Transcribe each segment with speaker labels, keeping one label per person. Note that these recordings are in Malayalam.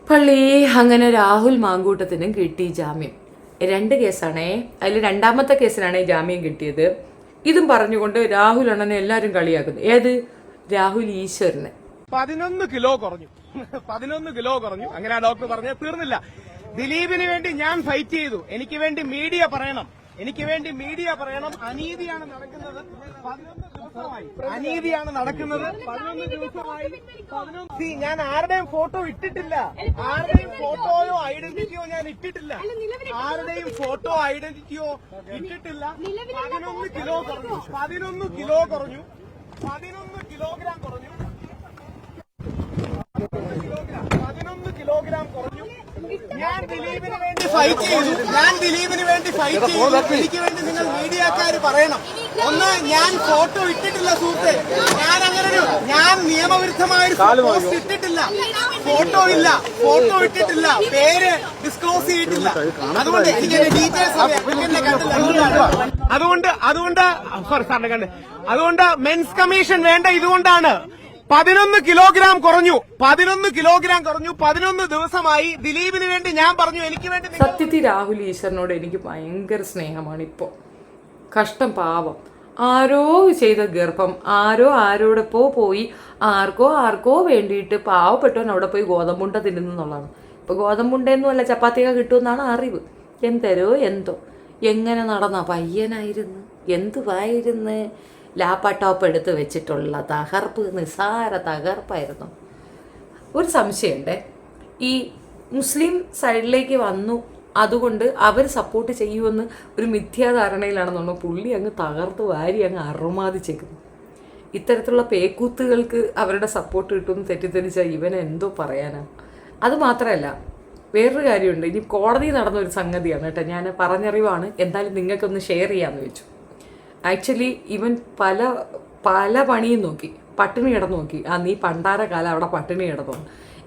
Speaker 1: പള്ളി അങ്ങനെ രാഹുൽ മാങ്കൂട്ടത്തിനും കിട്ടി ജാമ്യം. 2 കേസാണേ. അതിൽ രണ്ടാമത്തെ കേസിനാണ് ജാമ്യം കിട്ടിയത്. ഇതും പറഞ്ഞുകൊണ്ട് രാഹുൽ അണ്ണനെ എല്ലാവരും കളിയാക്കുന്നു. ഏത് രാഹുൽ ഈശ്വരന്
Speaker 2: 11 കിലോ കുറഞ്ഞു. 11 കിലോ കുറഞ്ഞു. അങ്ങനെ ആ ഡോക്ടർ പറഞ്ഞ തീർന്നില്ല. ദിലീപിന് വേണ്ടി ഞാൻ ഫൈറ്റ് ചെയ്തു. എനിക്ക് വേണ്ടി മീഡിയ പറയണം. അനീതിയാണ് നടക്കുന്നത്. 11 ദിവസമായി അനീതിയാണ് നടക്കുന്നത്. 11 ദിവസമായി ഞാൻ ആരുടെയും ഫോട്ടോ ഇട്ടിട്ടില്ല. ആരുടെയും ഫോട്ടോയോ ഐഡന്റിറ്റിയോ ഞാൻ ഇട്ടിട്ടില്ല. 11 കിലോ കുറഞ്ഞു. 11 കിലോഗ്രാം കുറഞ്ഞു. 11 കിലോഗ്രാം കുറഞ്ഞു. ഞാൻ ദിലീപിന് വേണ്ടി ഫൈറ്റ് ചെയ്തു. എനിക്ക് വേണ്ടി നിങ്ങൾ മീഡിയക്കാര് പറയണം. ഒന്ന്, ഞാൻ ഫോട്ടോ ഇട്ടിട്ടില്ല സുഹൃത്തെ. ഞാൻ നിയമവിരുദ്ധമായ പോസ്റ്റ് ഇട്ടിട്ടില്ല. ഫോട്ടോ ഇട്ടിട്ടില്ല. പേര് ഡിസ്ക്ലോസ് ചെയ്തിട്ടില്ല. അതുകൊണ്ട് എനിക്ക് ഡീറ്റെയിൽസ് അതുകൊണ്ട് മെൻസ് കമ്മീഷൻ വേണ്ട. ഇതുകൊണ്ടാണ് 11 കിലോഗ്രാം കുറഞ്ഞു. 11 ദിവസമായി ദിലീപിന് വേണ്ടി ഞാൻ പറഞ്ഞു. എനിക്ക് വേണ്ടി
Speaker 1: സത്യത്തിൽ രാഹുൽ ഈശ്വരനോട് എനിക്ക് ഭയങ്കര സ്നേഹമാണ്. ഇപ്പോൾ കഷ്ടം, പാവം. ആരോ ചെയ്ത ഗർഭം ആരോടൊപ്പോ പോയി ആർക്കോ വേണ്ടിയിട്ട് പാവപ്പെട്ടവൻ അവിടെ പോയി ഗോതമ്പുണ്ട തിന്നുന്നുള്ളതാണ്. ഇപ്പൊ ഗോതമ്പുണ്ടെന്നും അല്ല, ചപ്പാത്തിയൊക്കെ കിട്ടുമെന്നാണ് അറിവ്. എന്തോ എങ്ങനെ നടന്ന പയ്യനായിരുന്നു, എന്തുവായിരുന്നു. ലാപ്ടോപ്പ് എടുത്ത് വെച്ചിട്ടുള്ള തകർപ്പ്, നിസാര തകർപ്പായിരുന്നു. ഒരു സംശയമുണ്ടേ, ഈ മുസ്ലിം സൈഡിലേക്ക് വന്നു, അതുകൊണ്ട് അവർ സപ്പോർട്ട് ചെയ്യുമെന്ന് ഒരു മിഥ്യാധാരണയിലാണെന്നുണ്ടോ പുള്ളി അങ്ങ് തകർത്ത് വാരി അങ്ങ് അറുമാതിച്ചേക്കുന്നു. ഇത്തരത്തിലുള്ള പേക്കൂത്തുകൾക്ക് അവരുടെ സപ്പോർട്ട് കിട്ടുമെന്ന് തെറ്റിദ്ധരിച്ചാൽ ഇവനെ എന്തോ പറയാനാണ്. അതുമാത്രമല്ല, വേറൊരു കാര്യമുണ്ട്. ഇനി കോടതി നടന്നൊരു സംഗതിയാണ് കേട്ടോ, ഞാൻ പറഞ്ഞറിവാണ്, എന്തായാലും നിങ്ങൾക്കൊന്ന് ഷെയർ ചെയ്യാമെന്ന് വെച്ചു. ആക്ച്വലി ഇവൻ പല പണിയും നോക്കി, പട്ടിണി കിടന്നു നോക്കി. നീ പണ്ടാര കാലം അവിടെ പട്ടിണി കിടന്നു.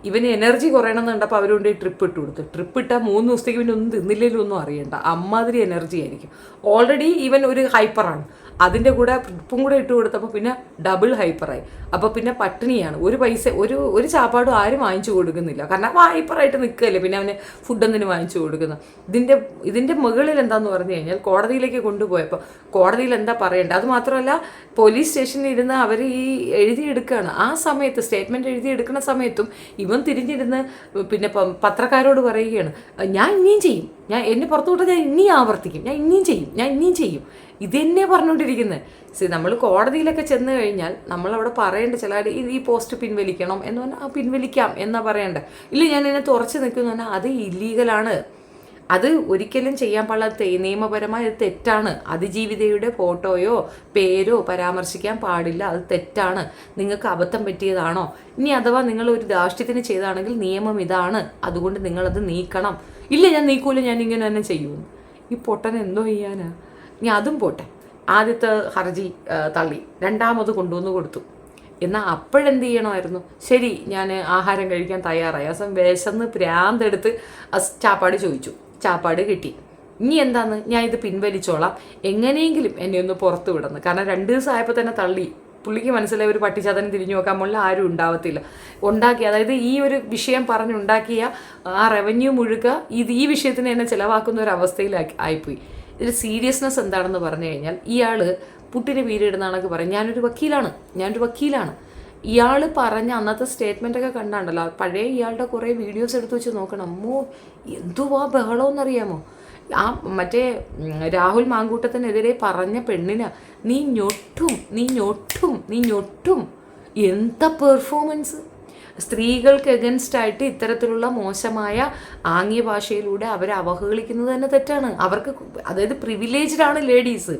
Speaker 1: ഇവന് എനർജി കുറയണമെന്ന് കണ്ടപ്പോൾ അവരുകൊണ്ട് ട്രിപ്പ് ഇട്ട് കൊടുത്തു. ട്രിപ്പ് ഇട്ടാൽ 3 ദിവസത്തേക്ക് ഇവൻ ഒന്നും തിന്നില്ലെങ്കിലും ഒന്നും അറിയണ്ട, അമ്മാതിരി എനർജി ആയിരിക്കും. ഓൾറെഡി ഇവൻ ഒരു ഹൈപ്പറാണ്. അതിൻ്റെ കൂടെ ട്രിപ്പും കൂടെ ഇട്ട് കൊടുത്തപ്പോൾ പിന്നെ ഡബിൾ ഹൈപ്പറായി. അപ്പോൾ പിന്നെ പട്ടിണിയാണ്. ഒരു ചാപ്പാടും ആരും വാങ്ങിച്ചു കൊടുക്കുന്നില്ല. കാരണം ഹൈപ്പറായിട്ട് നിൽക്കുകയല്ലേ, പിന്നെ അവന് ഫുഡൊന്നിന് വാങ്ങിച്ചു കൊടുക്കുന്നത്. ഇതിൻ്റെ മുകളിൽ എന്താന്ന് പറഞ്ഞു കഴിഞ്ഞാൽ കോടതിയിലേക്ക് കൊണ്ടുപോയപ്പോൾ കോടതിയിൽ എന്താ പറയേണ്ടത്. അത് മാത്രമല്ല, പോലീസ് സ്റ്റേഷനിൽ ഇരുന്ന് അവർ ഈ എഴുതിയെടുക്കുകയാണ്. ആ സമയത്ത് സ്റ്റേറ്റ്മെൻറ്റ് എഴുതിയെടുക്കുന്ന സമയത്തും ഇവൻ തിരിഞ്ഞിരുന്ന് പിന്നെ പത്രക്കാരോട് പറയുകയാണ്, ഞാൻ ഇനിയും ചെയ്യും, എന്നെ പുറത്തു വിട്ടാൽ ഞാൻ ഇനിയും ആവർത്തിക്കും, ഞാൻ ഇനിയും ചെയ്യും. ഇതെന്നെ പറഞ്ഞുകൊണ്ടിരിക്കുന്നത്. നമ്മൾ കോടതിയിലൊക്കെ ചെന്ന് കഴിഞ്ഞാൽ നമ്മളവിടെ പറയേണ്ട ചില ഈ പോസ്റ്റ് പിൻവലിക്കണം എന്ന് പറഞ്ഞാൽ പിൻവലിക്കാം എന്നാ പറയേണ്ടത്. ഇല്ല, ഞാൻ എന്നെ തുറച്ച് നിൽക്കുന്നു പറഞ്ഞാൽ അത് ഇല്ലീഗലാണ്. അത് ഒരിക്കലും ചെയ്യാൻ പാടില്ലാത്ത, നിയമപരമായി അത് തെറ്റാണ്. അതിജീവിതയുടെ ഫോട്ടോയോ പേരോ പരാമർശിക്കാൻ പാടില്ല, അത് തെറ്റാണ്. നിങ്ങൾക്ക് അബദ്ധം പറ്റിയതാണോ, ഇനി അഥവാ നിങ്ങൾ ഒരു ധാർഷ്ട്യത്തിന് ചെയ്താണെങ്കിൽ നിയമം ഇതാണ്, അതുകൊണ്ട് നിങ്ങളത് നീക്കണം. ഇല്ല, ഞാൻ നീക്കൂല, ഞാൻ ഇങ്ങനെ തന്നെ ചെയ്യുമെന്ന്. ഈ പൊട്ടൻ എന്തോ ചെയ്യാനാ. ഇനി അതും പോട്ടെ, ആദ്യത്തെ ഹർജി തള്ളി, രണ്ടാമത് കൊണ്ടുവന്ന് കൊടുത്തു. എന്നാൽ അപ്പോഴെന്ത് ചെയ്യണമായിരുന്നു? ശരി, ഞാൻ ആഹാരം കഴിക്കാൻ തയ്യാറായി. വിശന്ന് ഭ്രാന്തെടുത്ത് ചാപ്പാട് ചോദിച്ചു, ചാപ്പാട് കിട്ടി. ഇനി എന്താന്ന്, ഞാൻ ഇത് പിൻവലിച്ചോളാം, എങ്ങനെയെങ്കിലും എന്നെ ഒന്ന് പുറത്ത് വിടുന്നു. കാരണം 2 ദിവസം ആയപ്പോൾ തന്നെ തള്ളി. പുള്ളിക്ക് മനസ്സിലായി ഒരു പട്ടിച്ചാതനം തിരിഞ്ഞു നോക്കാൻ മുകളിൽ ആരും ഉണ്ടാവത്തില്ല. അതായത് ഈ ഒരു വിഷയം പറഞ്ഞുണ്ടാക്കിയ ആ റവന്യൂ മുഴുക്ക ഈ വിഷയത്തിന് എന്നെ ചിലവാക്കുന്ന ഒരു അവസ്ഥയിലാക്കി ആയിപ്പോയി. ഇതിൽ സീരിയസ്നെസ് എന്താണെന്ന് പറഞ്ഞു കഴിഞ്ഞാൽ, ഇയാൾ പുട്ടിന് പീരിടുന്നാണൊക്കെ പറയും. ഞാനൊരു വക്കീലാണ്. ഇയാൾ പറഞ്ഞ അന്നത്തെ സ്റ്റേറ്റ്മെൻറ്റൊക്കെ കണ്ടാണ്ടല്ലോ, പഴയ ഇയാളുടെ കുറേ വീഡിയോസ് എടുത്ത് വെച്ച് നോക്കണം. അമ്മോ, എന്തുവാ ബഹളമെന്നറിയാമോ. ആ മറ്റേ രാഹുൽ മാങ്കൂട്ടത്തിനെതിരെ പറഞ്ഞ പെണ്ണിന് നീ ഞൊട്ടും. എന്താ പെർഫോമൻസ്. സ്ത്രീകൾക്ക് എഗൻസ്റ്റായിട്ട് ഇത്തരത്തിലുള്ള മോശമായ ആംഗ്യ ഭാഷയിലൂടെ അവരെ അവഹേളിക്കുന്നത് തന്നെ തെറ്റാണ്. അവർക്ക്, അതായത് പ്രിവിലേജ്ഡ് ആണ് ലേഡീസ്.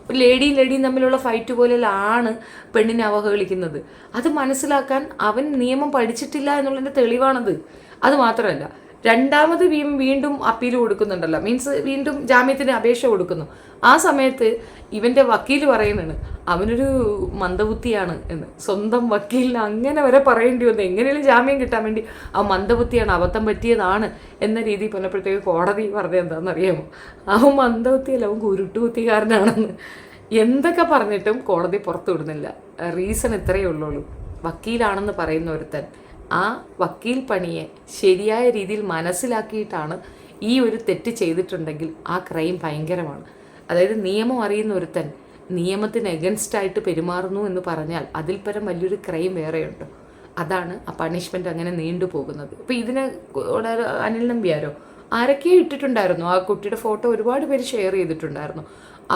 Speaker 1: ഒരു ലേഡിയും തമ്മിലുള്ള ഫൈറ്റ് പോലെയാണ് പെണ്ണിനെ അവഹേളിക്കുന്നത്. അത് മനസ്സിലാക്കാൻ അവൻ നിയമം പഠിച്ചിട്ടില്ല എന്നുള്ളതിൻ്റെ തെളിവാണത്. അത് മാത്രമല്ല, രണ്ടാമത് വീണ്ടും അപ്പീൽ കൊടുക്കുന്നുണ്ടല്ലോ, മീൻസ് വീണ്ടും ജാമ്യത്തിന് അപേക്ഷ കൊടുക്കുന്നു. ആ സമയത്ത് ഇവൻ്റെ വക്കീൽ പറയുന്നതാണ് അവനൊരു മന്ദബുദ്ധിയാണ് എന്ന്. സ്വന്തം വക്കീലിന് അങ്ങനെ വരെ പറയേണ്ടി വന്നു. എങ്ങനെയും ജാമ്യം കിട്ടാൻ വേണ്ടി ആ മന്ദബുദ്ധിയാണ്, അബദ്ധം പറ്റിയതാണ് എന്ന രീതി പറഞ്ഞപ്പോഴത്തേക്ക് കോടതി പറഞ്ഞത് എന്താണെന്നറിയാമോ, അവൻ മന്ദബുദ്ധിയല്ല, അവൻ കുരുട്ടുബുദ്ധിക്കാരനാണെന്ന്. എന്തൊക്കെ പറഞ്ഞിട്ടും കോടതി പുറത്തു വിടുന്നില്ല. റീസൺ ഇത്രയേ ഉള്ളൂ. വക്കീലാണെന്ന് പറയുന്ന ഒരുത്തൻ ആ വക്കീൽ പണിയെ ശരിയായ രീതിയിൽ മനസ്സിലാക്കിയിട്ടാണ് ഈ ഒരു തെറ്റ് ചെയ്തിട്ടുണ്ടെങ്കിൽ ആ ക്രൈം ഭയങ്കരമാണ്. അതായത് നിയമം അറിയുന്ന ഒരുത്തൻ നിയമത്തിന് എഗൻസ്റ്റായിട്ട് പെരുമാറുന്നു എന്ന് പറഞ്ഞാൽ അതിൽ പരം വലിയൊരു ക്രൈം വേറെയുണ്ട്. അതാണ് ആ പണിഷ്മെൻ്റ് അങ്ങനെ നീണ്ടുപോകുന്നത്. ഇപ്പോൾ ഇതിന് അനിൽ നമ്പ്യാരോ ആരൊക്കെയോ ഇട്ടിട്ടുണ്ടായിരുന്നു, ആ കുട്ടിയുടെ ഫോട്ടോ ഒരുപാട് പേര് ഷെയർ ചെയ്തിട്ടുണ്ടായിരുന്നു.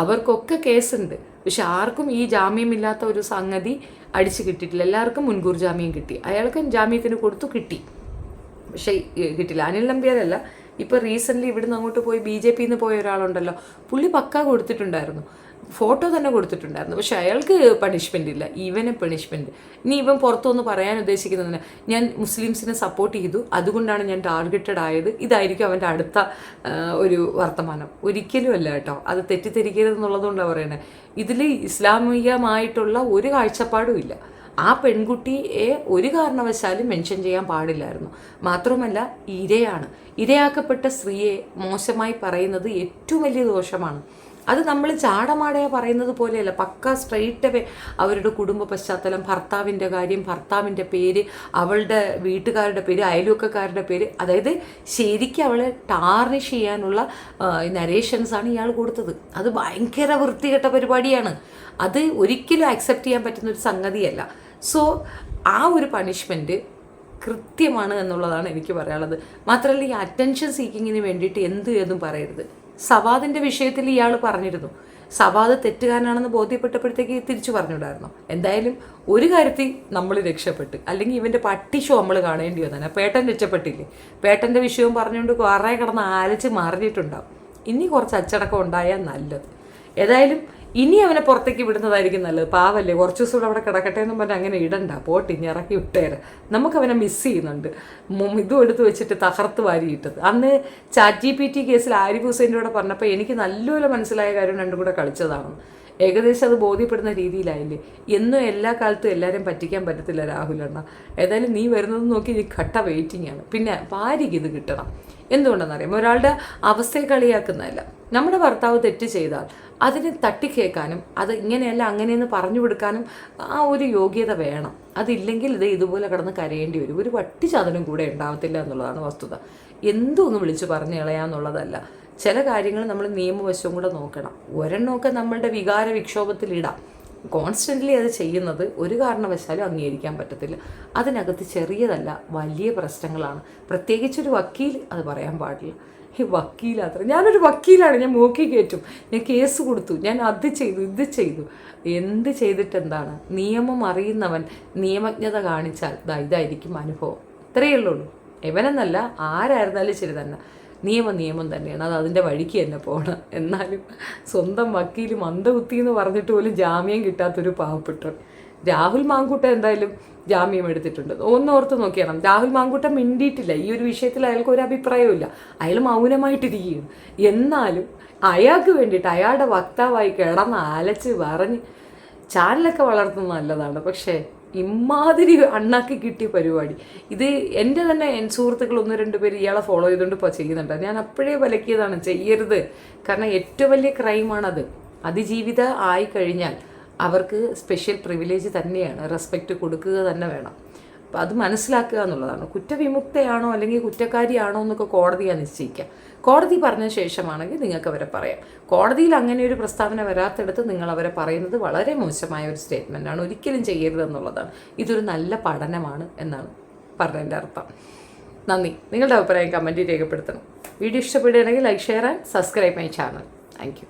Speaker 1: അവർക്കൊക്കെ കേസുണ്ട്. പക്ഷെ ആർക്കും ഈ ജാമ്യമില്ലാത്ത ഒരു സംഗതി അടിച്ചു കിട്ടിയിട്ടില്ല. എല്ലാവർക്കും മുൻകൂർ ജാമ്യം കിട്ടി. അയാൾക്കും ജാമ്യത്തിന് കൊടുത്തു കിട്ടി, പക്ഷേ കിട്ടില്ല. അനിൽ നമ്പ്യാരല്ല, ഇപ്പോൾ റീസെൻ്റ്ലി ഇവിടുന്ന് അങ്ങോട്ട് പോയി BJP പോയ ഒരാളുണ്ടല്ലോ, പുള്ളി പക്ക കൊടുത്തിട്ടുണ്ടായിരുന്നു, ഫോട്ടോ തന്നെ കൊടുത്തിട്ടുണ്ടായിരുന്നു. പക്ഷെ അയാൾക്ക് പണിഷ്മെൻ്റ് ഇല്ല, ഇവന് പണിഷ്മെൻറ്റ്. ഇനി ഇവൻ പുറത്തുനിന്ന് പറയാൻ ഉദ്ദേശിക്കുന്നതിന് ഞാൻ മുസ്ലിംസിനെ സപ്പോർട്ട് ചെയ്തു, അതുകൊണ്ടാണ് ഞാൻ ടാർഗറ്റഡ് ആയത്, ഇതായിരിക്കും അവൻ്റെ അടുത്ത ഒരു വർത്തമാനം. ഒരിക്കലും അല്ല കേട്ടോ, അത് തെറ്റിദ്ധരിക്കരുതെന്നുള്ളതുകൊണ്ടാണ് പറയുന്നത്. ഇതിൽ ഇസ്ലാമികമായിട്ടുള്ള ഒരു കാഴ്ചപ്പാടും ഇല്ല. ആ പെൺകുട്ടിയെ ഒരു കാരണവശാലും മെൻഷൻ ചെയ്യാൻ പാടില്ലായിരുന്നു. മാത്രമല്ല ഇരയാക്കപ്പെട്ട സ്ത്രീയെ മോശമായി പറയുന്നത് ഏറ്റവും വലിയ ദോഷമാണ്. അത് നമ്മൾ ചാടമാടയെ പറയുന്നത് പോലെയല്ല, പക്ക സ്ട്രെയിറ്റ് അവേ അവരുടെ കുടുംബ പശ്ചാത്തലം, ഭർത്താവിൻ്റെ കാര്യം, ഭർത്താവിൻ്റെ പേര്, അവളുടെ വീട്ടുകാരുടെ പേര്, അയൽവക്കക്കാരുടെ പേര്, അതായത് ശരിക്കും അവളെ ടാർണിഷ് ചെയ്യാനുള്ള നരേഷൻസാണ് ഇയാൾ കൊടുത്തത്. അത് ഭയങ്കര വൃത്തികെട്ട പരിപാടിയാണ്. അത് ഒരിക്കലും അക്സെപ്റ്റ് ചെയ്യാൻ പറ്റുന്ന ഒരു സംഗതിയല്ല. സോ ആ ഒരു പണിഷ്മെൻറ്റ് കൃത്യമാണ് എന്നുള്ളതാണ് എനിക്ക് പറയാനുള്ളത്. മാത്രമല്ല ഈ അറ്റൻഷൻ സീക്കിങ്ങിന് വേണ്ടിയിട്ട് ഏതും പറയരുത്. സവാദിൻ്റെ വിഷയത്തിൽ ഇയാൾ പറഞ്ഞിരുന്നു, സവാദ് തെറ്റുകാരനാണെന്ന് ബോധ്യപ്പെട്ടപ്പോഴത്തേക്ക് തിരിച്ചു പറഞ്ഞിട്ടുണ്ടായിരുന്നു. എന്തായാലും ഒരു കാര്യത്തിൽ നമ്മൾ രക്ഷപ്പെട്ട്, അല്ലെങ്കിൽ ഇവൻ്റെ പട്ടി ഷോ നമ്മൾ കാണേണ്ടി വന്നേനെ. പേട്ടൻ രക്ഷപ്പെട്ടില്ലേ, പേട്ടൻ്റെ വിഷയവും പറഞ്ഞുകൊണ്ട് കുറേ കിടന്ന് ആലച്ച് മറിഞ്ഞിട്ടുണ്ടാവും. ഇനി കുറച്ച് അച്ചടക്കം ഉണ്ടായാൽ നല്ലത്. ഏതായാലും ഇനി അവനെ പുറത്തേക്ക് വിടുന്നതായിരിക്കും നല്ലത്. പാവല്ലേ, കുറച്ച് ദിവസം കൂടെ അവിടെ കിടക്കട്ടെ എന്നും പറഞ്ഞാൽ അങ്ങനെ ഇടണ്ട, പോട്ട് ഇനി ഇറക്കി വിട്ടേരെ. നമുക്കവനെ മിസ് ചെയ്യുന്നുണ്ട്. ഇതും എടുത്ത് വെച്ചിട്ട് തകർത്ത് വാരിയിട്ടത്. അന്ന് ChatGPT കേസിൽ ആരിഫ് ഹുസൈൻ്റെ കൂടെ പറഞ്ഞപ്പോൾ എനിക്ക് നല്ലപോലെ മനസ്സിലായ കാര്യം രണ്ടും കൂടെ കളിച്ചതാണ്. ഏകദേശം അത് ബോധ്യപ്പെടുന്ന രീതിയിലായില്ലേ. എന്നും എല്ലാ കാലത്തും എല്ലാവരും പറ്റിക്കാൻ പറ്റത്തില്ല രാഹുലണ്ണ. ഏതായാലും നീ വരുന്നത് നോക്കി നീ ഘട്ട വെയിറ്റിംഗ് ആണ്. പിന്നെ ഭാര്യയ്ക്ക് ഇത് കിട്ടണം. എന്തുകൊണ്ടെന്നറിയാം, ഒരാളുടെ അവസ്ഥയെ കളിയാക്കുന്നതല്ല. നമ്മുടെ ഭർത്താവ് തെറ്റ് ചെയ്താൽ അതിനെ തട്ടിക്കേൾക്കാനും അത് ഇങ്ങനെയല്ല അങ്ങനെയെന്ന് പറഞ്ഞു കൊടുക്കാനും ആ ഒരു യോഗ്യത വേണം. അതില്ലെങ്കിൽ ഇതുപോലെ കിടന്ന് കരയേണ്ടി വരും. ഒരു പട്ടി ചതനും കൂടെ ഉണ്ടാവത്തില്ല എന്നുള്ളതാണ് വസ്തുത. എന്തൊന്ന് വിളിച്ച് പറഞ്ഞു കളയാന്നുള്ളതല്ല. ചില കാര്യങ്ങൾ നമ്മൾ നിയമവശവും കൂടെ നോക്കണം. ഒരെണ്ണമൊക്കെ നമ്മളുടെ വികാര വിക്ഷോഭത്തിലിടാം. കോൺസ്റ്റൻ്റ്ലി അത് ചെയ്യുന്നത് ഒരു കാരണവശാലും അംഗീകരിക്കാൻ പറ്റത്തില്ല. അതിനകത്ത് ചെറിയതല്ല വലിയ പ്രശ്നങ്ങളാണ്. പ്രത്യേകിച്ചൊരു വക്കീൽ അത് പറയാൻ പാടില്ല. ഈ വക്കീലാത്ര, ഞാനൊരു വക്കീലാണ്, ഞാൻ മൂക്കി കയറ്റും, ഞാൻ കേസ് കൊടുത്തു, ഞാൻ അത് ചെയ്തു ഇത് ചെയ്തു. എന്ത് ചെയ്തിട്ടെന്താണ്? നിയമം അറിയുന്നവൻ നിയമജ്ഞത കാണിച്ചാൽ ഇതായിരിക്കും അനുഭവം. ഇത്രയേ ഉള്ളൂ. ഇവനെന്നല്ല, ആരായിരുന്നാലും ശരി തന്നെ, നിയമം തന്നെയാണ്. അത് അതിൻ്റെ വഴിക്ക് തന്നെ പോകണം. എന്നാലും സ്വന്തം വക്കീൽ മന്ദബുദ്ധി എന്ന് പറഞ്ഞിട്ട് പോലും ജാമ്യം കിട്ടാത്തൊരു പാവപ്പെട്ടവൻ. രാഹുൽ മാങ്കൂട്ടം എന്തായാലും ജാമ്യം എടുത്തിട്ടുണ്ട്. ഓർത്ത് നോക്കിയാണ്, രാഹുൽ മാങ്കൂട്ടം മിണ്ടിയിട്ടില്ല ഈ ഒരു വിഷയത്തിൽ. അയാൾക്ക് ഒരു അഭിപ്രായവും, അയാൾ മൗനമായിട്ടിരിക്കുകയും. എന്നാലും അയാൾക്ക് വേണ്ടിയിട്ട് അയാളുടെ വക്താവായി കിടന്ന് അലച്ച് പറഞ്ഞ് ചാനലൊക്കെ വളർത്തുന്നത് നല്ലതാണ്. പക്ഷേ ഇമാതിരി അണ്ണാക്കി കിട്ടിയ പരിപാടി ഇത് എൻ്റെ തന്നെ സുഹൃത്തുക്കൾ 1-2 പേര് ഇയാളെ ഫോളോ ചെയ്തുകൊണ്ട് ഇപ്പോൾ ചെയ്യുന്നുണ്ട്. ഞാൻ അപ്പോഴേ വിലക്കിയതാണ്, ചെയ്യരുത്. കാരണം ഏറ്റവും വലിയ ക്രൈമാണത്. അതിജീവിത ആയിക്കഴിഞ്ഞാൽ അവർക്ക് സ്പെഷ്യൽ പ്രിവിലേജ് തന്നെയാണ്, റെസ്പെക്റ്റ് കൊടുക്കുക തന്നെ വേണം. അപ്പോൾ അത് മനസ്സിലാക്കുക എന്നുള്ളതാണ്. കുറ്റവിമുക്തയാണോ അല്ലെങ്കിൽ കുറ്റക്കാരിയാണോ എന്നൊക്കെ കോടതിയാണ് നിശ്ചയിക്കുക. കോടതി പറഞ്ഞ ശേഷമാണെങ്കിൽ നിങ്ങൾക്ക് അവരെ പറയാം. കോടതിയിൽ അങ്ങനെ ഒരു പ്രസ്താവന വരാത്തിടത്ത് നിങ്ങൾ അവരെ പറയുന്നത് വളരെ മോശമായ ഒരു സ്റ്റേറ്റ്മെൻറ്റാണ്. ഒരിക്കലും ചെയ്യരുതെന്നുള്ളതാണ്. ഇതൊരു നല്ല പഠനമാണ് എന്നാണ് പറഞ്ഞതിൻ്റെ അർത്ഥം. നന്ദി. നിങ്ങളുടെ അഭിപ്രായം കമൻറ്റിൽ രേഖപ്പെടുത്തണം. വീഡിയോ ഇഷ്ടപ്പെടുകയാണെങ്കിൽ like, share and subscribe my channel. Thank you.